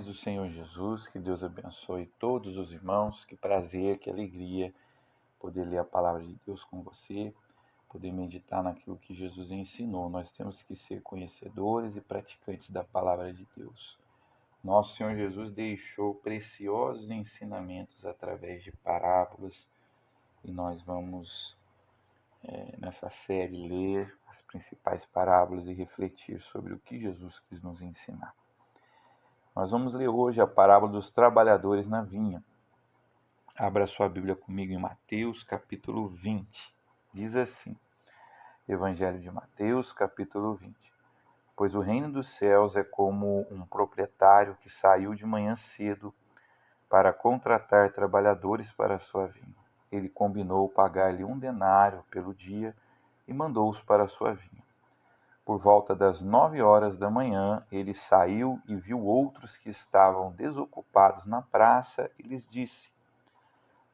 paz do Senhor Jesus, que Deus abençoe todos os irmãos, que prazer, que alegria poder ler a palavra de Deus com você, poder meditar naquilo que Jesus ensinou. Nós temos que ser conhecedores e praticantes da palavra de Deus. Nosso Senhor Jesus deixou preciosos ensinamentos através de parábolas e nós vamos, nessa série, ler as principais parábolas e refletir sobre o que Jesus quis nos ensinar. Nós vamos ler hoje a parábola dos trabalhadores na vinha. Abra sua Bíblia comigo em Mateus, capítulo 20. Diz assim, Evangelho de Mateus, capítulo 20. Pois o reino dos céus é como um proprietário que saiu de manhã cedo para contratar trabalhadores para a sua vinha. Ele combinou pagar-lhe 1 denário pelo dia e mandou-os para a sua vinha. Por volta das 9 horas da manhã, ele saiu e viu outros que estavam desocupados na praça e lhes disse: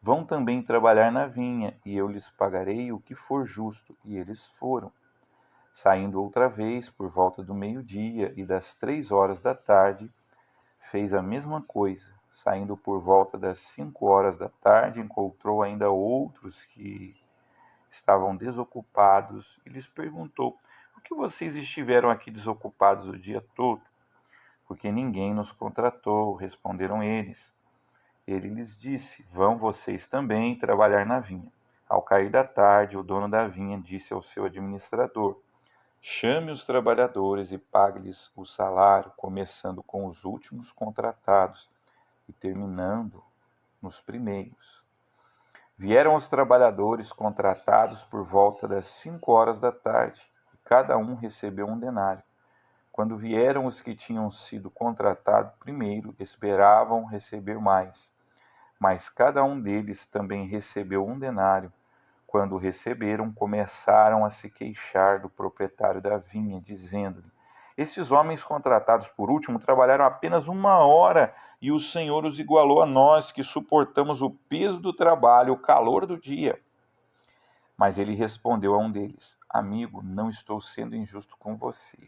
Vão também trabalhar na vinha, e eu lhes pagarei o que for justo. E eles foram. Saindo outra vez, por volta do meio-dia e das 3 horas da tarde, fez a mesma coisa. Saindo por volta das 5 horas da tarde, encontrou ainda outros que estavam desocupados e lhes perguntou: Por que vocês estiveram aqui desocupados o dia todo? Porque ninguém nos contratou, responderam eles. Ele lhes disse: Vão vocês também trabalhar na vinha. Ao cair da tarde, o dono da vinha disse ao seu administrador: Chame os trabalhadores e pague-lhes o salário, começando com os últimos contratados e terminando nos primeiros. Vieram os trabalhadores contratados por volta das 5 horas da tarde, e cada um recebeu 1 denário. Quando vieram os que tinham sido contratados primeiro, esperavam receber mais. Mas cada um deles também recebeu 1 denário. Quando o receberam, começaram a se queixar do proprietário da vinha, dizendo-lhe: Estes homens contratados por último trabalharam apenas 1 hora, e o Senhor os igualou a nós, que suportamos o peso do trabalho, o calor do dia. Mas ele respondeu a um deles: Amigo, não estou sendo injusto com você.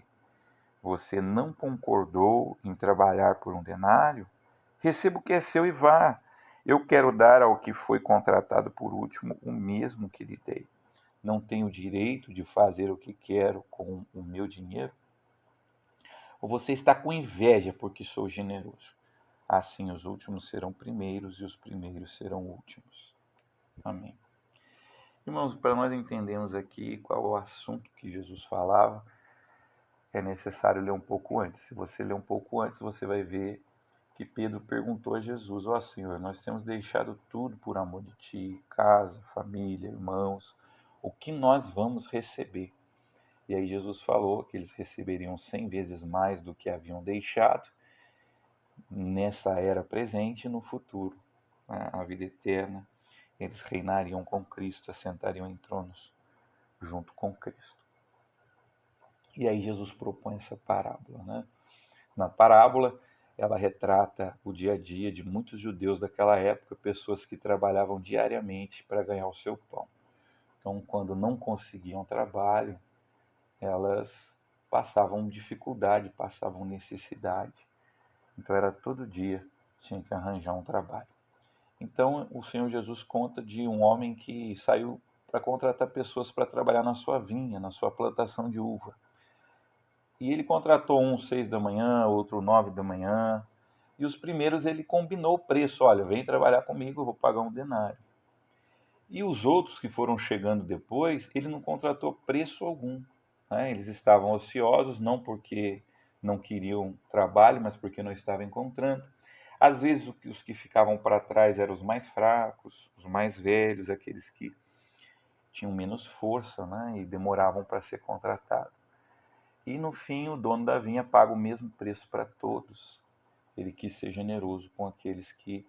Você não concordou em trabalhar por 1 denário? Receba o que é seu e vá. Eu quero dar ao que foi contratado por último o mesmo que lhe dei. Não tenho direito de fazer o que quero com o meu dinheiro? Ou você está com inveja porque sou generoso? Assim os últimos serão primeiros e os primeiros serão últimos. Amém. Irmãos, para nós entendermos aqui qual é o assunto que Jesus falava, é necessário ler um pouco antes. Se você ler um pouco antes, você vai ver que Pedro perguntou a Jesus: Ó Senhor, nós temos deixado tudo por amor de Ti, casa, família, irmãos, o que nós vamos receber? E aí Jesus falou que eles receberiam 100 vezes mais do que haviam deixado nessa era presente e no futuro, a vida eterna. Eles reinariam com Cristo, assentariam em tronos junto com Cristo. E aí Jesus propõe essa parábola, né? Na parábola, ela retrata o dia a dia de muitos judeus daquela época, pessoas que trabalhavam diariamente para ganhar o seu pão. Então, quando não conseguiam trabalho, elas passavam dificuldade, passavam necessidade. Então, era todo dia, tinha que arranjar um trabalho. Então, o Senhor Jesus conta de um homem que saiu para contratar pessoas para trabalhar na sua vinha, na sua plantação de uva. E ele contratou um 6 da manhã, outro 9 da manhã. E os primeiros ele combinou o preço. Olha, vem trabalhar comigo, eu vou pagar 1 denário. E os outros que foram chegando depois, ele não contratou preço algum. Né? Eles estavam ociosos, não porque não queriam trabalho, mas porque não estavam encontrando. Às vezes os que ficavam para trás eram os mais fracos, os mais velhos, aqueles que tinham menos força, né? E demoravam para ser contratados. E no fim o dono da vinha paga o mesmo preço para todos. Ele quis ser generoso com aqueles que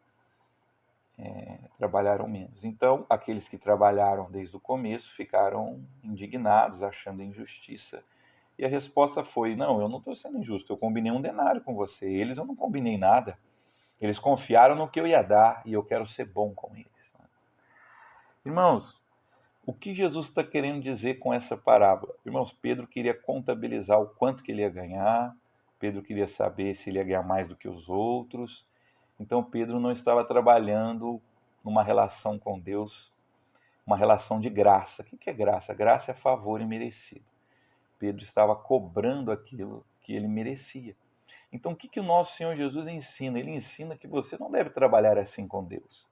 trabalharam menos. Então, aqueles que trabalharam desde o começo ficaram indignados, achando injustiça. E a resposta foi: não, eu não estou sendo injusto, eu combinei 1 denário com você. Eles eu não combinei nada. Eles confiaram no que eu ia dar e eu quero ser bom com eles. Irmãos, o que Jesus está querendo dizer com essa parábola? Irmãos, Pedro queria contabilizar o quanto que ele ia ganhar, Pedro queria saber se ele ia ganhar mais do que os outros. Então Pedro não estava trabalhando numa relação com Deus, uma relação de graça. O que é graça? Graça é favor imerecido. Pedro estava cobrando aquilo que ele merecia. Então, o que o nosso Senhor Jesus ensina? Ele ensina que você não deve trabalhar assim com Deus.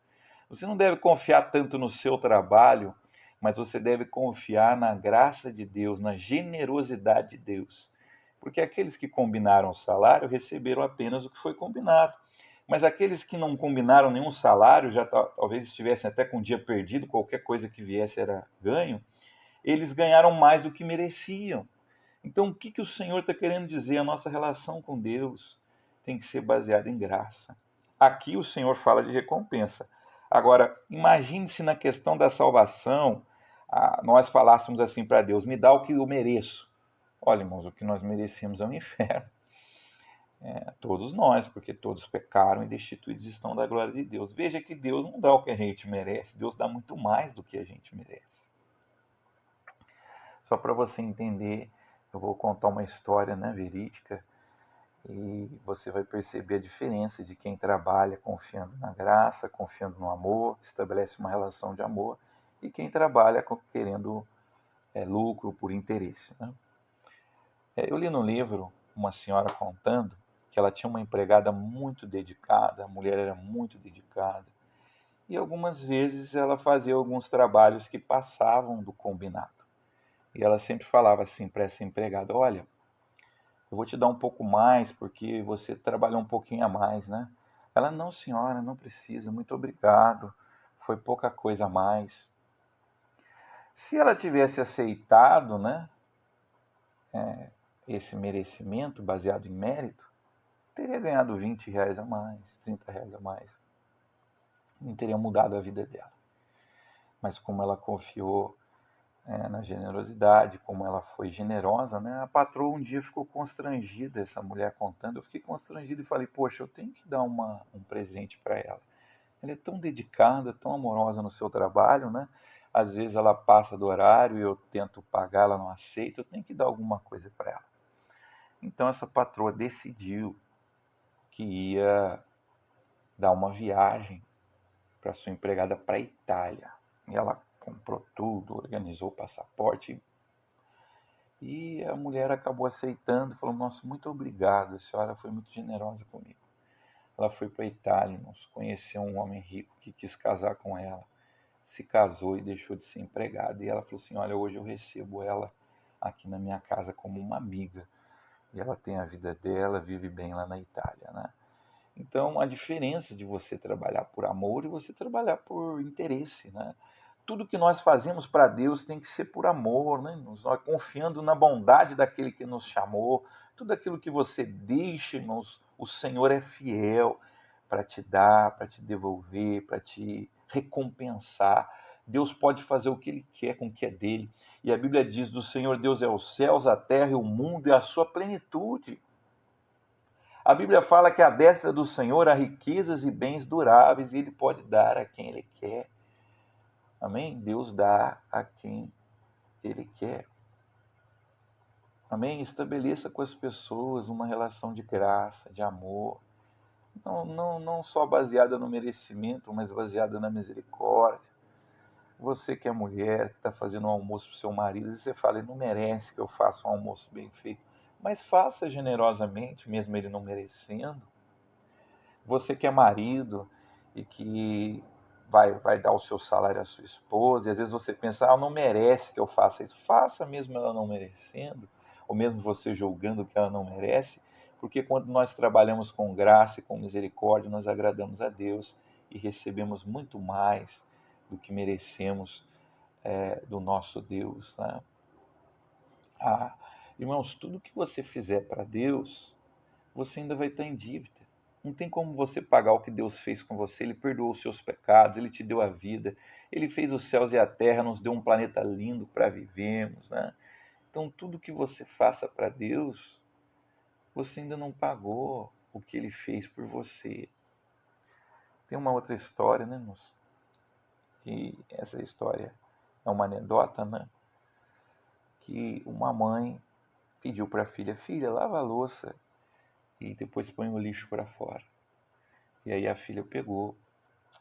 Você não deve confiar tanto no seu trabalho, mas você deve confiar na graça de Deus, na generosidade de Deus. Porque aqueles que combinaram o salário receberam apenas o que foi combinado. Mas aqueles que não combinaram nenhum salário, já talvez estivessem até com um dia perdido, qualquer coisa que viesse era ganho, eles ganharam mais do que mereciam. Então, o que o Senhor está querendo dizer? A nossa relação com Deus tem que ser baseada em graça. Aqui o Senhor fala de recompensa. Agora, imagine se na questão da salvação, nós falássemos assim para Deus: me dá o que eu mereço. Olha, irmãos, o que nós merecemos é o inferno. Todos nós, porque todos pecaram e destituídos estão da glória de Deus. Veja que Deus não dá o que a gente merece, Deus dá muito mais do que a gente merece. Só para você entender, eu vou contar uma história, verídica, e você vai perceber a diferença de quem trabalha confiando na graça, confiando no amor, estabelece uma relação de amor, e quem trabalha querendo lucro por interesse. Eu li no livro uma senhora contando que ela tinha uma empregada muito dedicada, a mulher era muito dedicada, e algumas vezes ela fazia alguns trabalhos que passavam do combinado. E ela sempre falava assim para essa empregada: olha, eu vou te dar um pouco mais porque você trabalhou um pouquinho a mais, né? Ela: não, senhora, não precisa, muito obrigado, foi pouca coisa a mais. Se ela tivesse aceitado, esse merecimento baseado em mérito, teria ganhado R$ 20 a mais, R$ 30 a mais. Não teria mudado a vida dela. Mas como ela confiou na generosidade, como ela foi generosa, a patroa um dia ficou constrangida, essa mulher contando, eu fiquei constrangido e falei: poxa, eu tenho que dar um presente para ela. Ela é tão dedicada, tão amorosa no seu trabalho, Às vezes ela passa do horário e eu tento pagar, ela não aceita, eu tenho que dar alguma coisa para ela. Então essa patroa decidiu que ia dar uma viagem para sua empregada para a Itália. E ela comprou tudo, organizou o passaporte. E a mulher acabou aceitando, falou: nossa, muito obrigado, a senhora foi muito generosa comigo. Ela foi para a Itália, irmãos, conheceu um homem rico que quis casar com ela, se casou e deixou de ser empregada. E ela falou assim: olha, hoje eu recebo ela aqui na minha casa como uma amiga. E ela tem a vida dela, vive bem lá na Itália, Então, a diferença de você trabalhar por amor e você trabalhar por interesse, Tudo que nós fazemos para Deus tem que ser por amor, Nós confiando na bondade daquele que nos chamou. Tudo aquilo que você deixa, irmãos, o Senhor é fiel para te dar, para te devolver, para te recompensar. Deus pode fazer o que Ele quer com o que é dele. E a Bíblia diz: do Senhor Deus é os céus, a terra e o mundo e a sua plenitude. A Bíblia fala que à destra do Senhor há riquezas e bens duráveis e Ele pode dar a quem Ele quer. Amém? Deus dá a quem Ele quer. Amém? Estabeleça com as pessoas uma relação de graça, de amor. Não só baseada no merecimento, mas baseada na misericórdia. Você que é mulher, que está fazendo um almoço para o seu marido, e você fala: ele não merece que eu faça um almoço bem feito. Mas faça generosamente, mesmo ele não merecendo. Você que é marido e que vai dar o seu salário à sua esposa, e às vezes você pensa: não merece que eu faça isso. Faça mesmo ela não merecendo, ou mesmo você julgando que ela não merece, porque quando nós trabalhamos com graça e com misericórdia, nós agradamos a Deus e recebemos muito mais do que merecemos do nosso Deus. Irmãos, tudo que você fizer para Deus, você ainda vai estar em dívida. Não tem como você pagar o que Deus fez com você. Ele perdoou os seus pecados, Ele te deu a vida, Ele fez os céus e a terra, nos deu um planeta lindo para vivermos. Então, tudo que você faça para Deus, você ainda não pagou o que Ele fez por você. Tem uma outra história, irmãos? Que essa história é uma anedota, Que uma mãe pediu para a filha: filha, lava a louça. e depois põe o lixo para fora. E aí a filha pegou,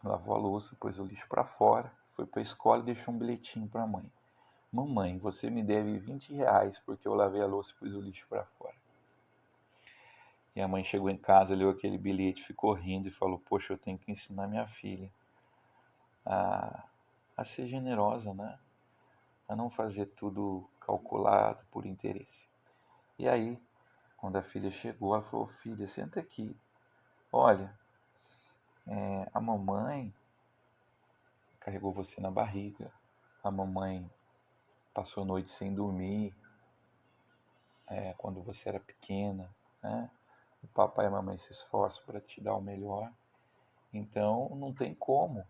lavou a louça, pôs o lixo para fora, foi para a escola e deixou um bilhetinho para a mãe. Mamãe, você me deve R$ 20 porque eu lavei a louça e pus o lixo para fora. E a mãe chegou em casa, leu aquele bilhete, ficou rindo e falou, poxa, eu tenho que ensinar minha filha a ser generosa, né? A não fazer tudo calculado por interesse. E aí, quando a filha chegou, ela falou, filha, senta aqui. Olha, a mamãe carregou você na barriga, a mamãe passou a noite sem dormir, quando você era pequena, né? O papai e a mamãe se esforçam para te dar o melhor. Então, não tem como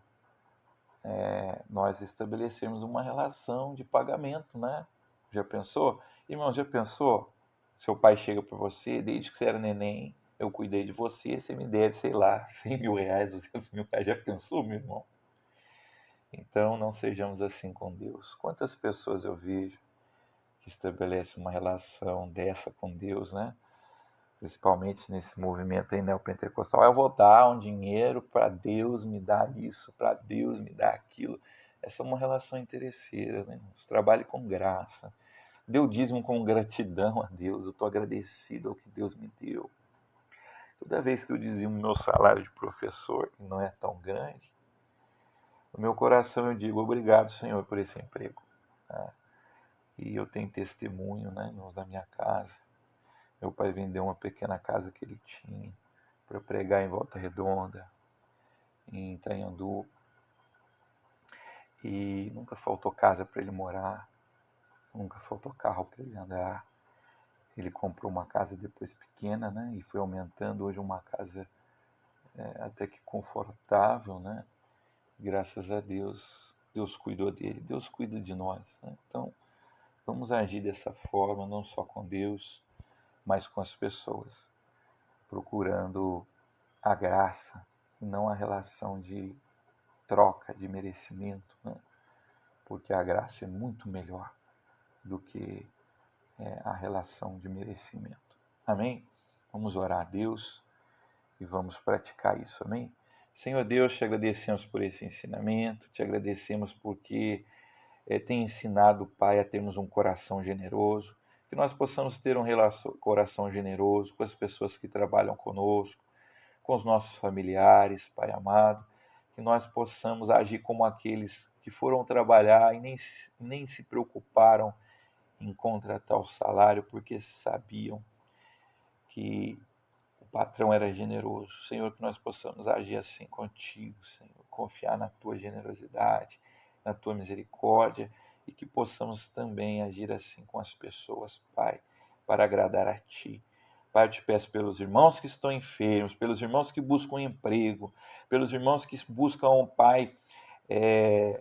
nós estabelecermos uma relação de pagamento, né? Já pensou? Irmão, já pensou? Seu pai chega para você, desde que você era neném, eu cuidei de você, você me deve, sei lá, R$ 100.000, R$ 200.000. Já pensou, meu irmão? Então, não sejamos assim com Deus. Quantas pessoas eu vejo que estabelecem uma relação dessa com Deus, né? Principalmente nesse movimento aí neopentecostal, eu vou dar um dinheiro para Deus me dar isso, para Deus me dar aquilo. Essa é uma relação interesseira, né? Trabalhe com graça. Dê o dízimo com gratidão a Deus. Eu estou agradecido ao que Deus me deu. Toda vez que eu dizimo meu salário de professor, que não é tão grande, no meu coração eu digo, obrigado, Senhor, por esse emprego. Tá? E eu tenho testemunho, né, nos da minha casa. Meu pai vendeu uma pequena casa que ele tinha para pregar em Volta Redonda, em Itanhandu. E nunca faltou casa para ele morar, nunca faltou carro para ele andar. Ele comprou uma casa depois pequena, né? E foi aumentando. Hoje uma casa até que confortável, né? Graças a Deus, Deus cuidou dele, Deus cuida de nós, né? Então, vamos agir dessa forma, não só com Deus, mas com as pessoas, procurando a graça e não a relação de troca, de merecimento, né? Porque a graça é muito melhor do que a relação de merecimento. Amém? Vamos orar a Deus e vamos praticar isso, amém? Senhor Deus, te agradecemos por esse ensinamento, te agradecemos porque tem ensinado, Pai, a termos um coração generoso, que nós possamos ter um coração generoso com as pessoas que trabalham conosco, com os nossos familiares, Pai amado, que nós possamos agir como aqueles que foram trabalhar e nem se preocuparam em contratar o salário, porque sabiam que o patrão era generoso. Senhor, que nós possamos agir assim contigo, Senhor, confiar na tua generosidade, na tua misericórdia, e que possamos também agir assim com as pessoas, Pai, para agradar a Ti. Pai, eu te peço pelos irmãos que estão enfermos, pelos irmãos que buscam emprego, pelos irmãos que buscam, Pai,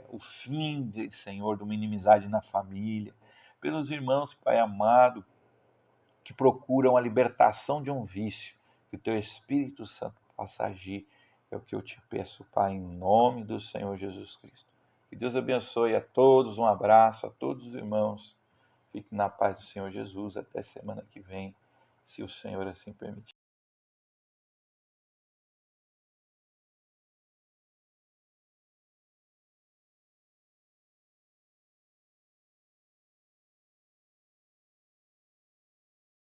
o fim, Senhor, de uma inimizade na família, pelos irmãos, Pai amado, que procuram a libertação de um vício, que o Teu Espírito Santo possa agir. É o que eu te peço, Pai, em nome do Senhor Jesus Cristo. Que Deus abençoe a todos, um abraço a todos os irmãos. Fique na paz do Senhor Jesus até semana que vem, se o Senhor assim permitir.